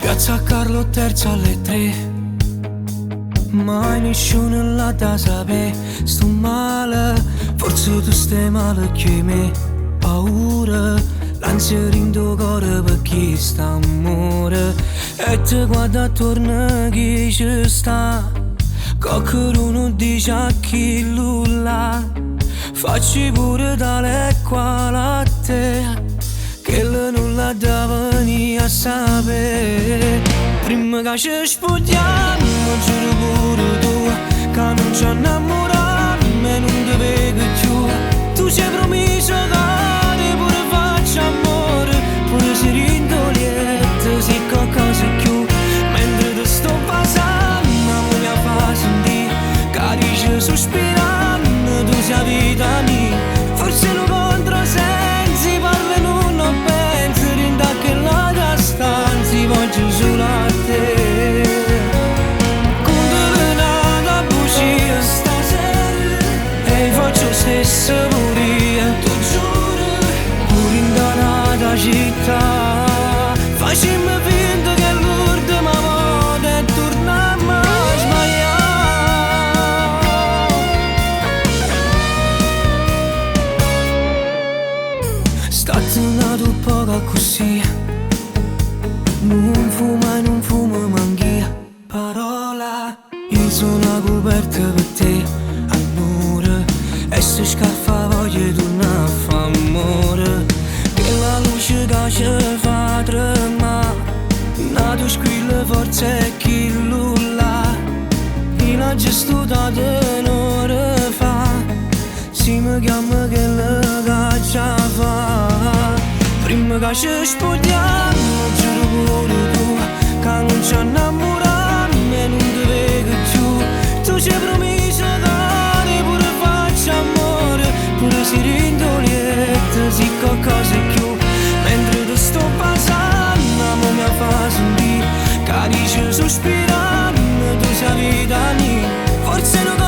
Piazza Carlo terza alle 3. Mai nessuno l'ha da sapere. Sto male, forse tu stai male che me. Paura, l'ansia rindo cuore perché sta amore. E te guarda attorno chi ci sta. Qualcuno dice a chi là. Facci pure tale quale a te, che le nulla da venire a sapere. Prima che ci spogliamo, giuro pure tu, che non ci innamoriamo e non ti vedo più. Tu ci hai promesso che pure faccio amore, pure se rindoliette, se qualcosa più. Mentre ti sto passando, non mi fa sentire, che dici sospirando, tu sei vita mia. Forse lo controsensi, parlo non pensi, rinda che la distanza, voglio solo a te. Come nata bugia stasera, e faccio stesso pure, tu giuro, pure in danata città. Facciamo finta che l'ultima volta e torniamo a sbagliare. State nato poco così, non fuma e non fumo manchia. Parola, io sono coperta per te, amore. E se scaffa voglio tornare a fa amore. Che la luce che ci fa tremare, nato squilla forza e chi là. In la gestuta tenore fa, si mi chiama che la caccia fa. Prima che ci spogliamo, giuro pure tu, che non ci innamoriamo e non ti vedo più. Tu ci hai promesso che pure faccio amore, pure se rindoliette, se qualcosa più. Mentre ti sto passando, non mi fa sentire, che dici sospirando, tu sei vita mia. Forse non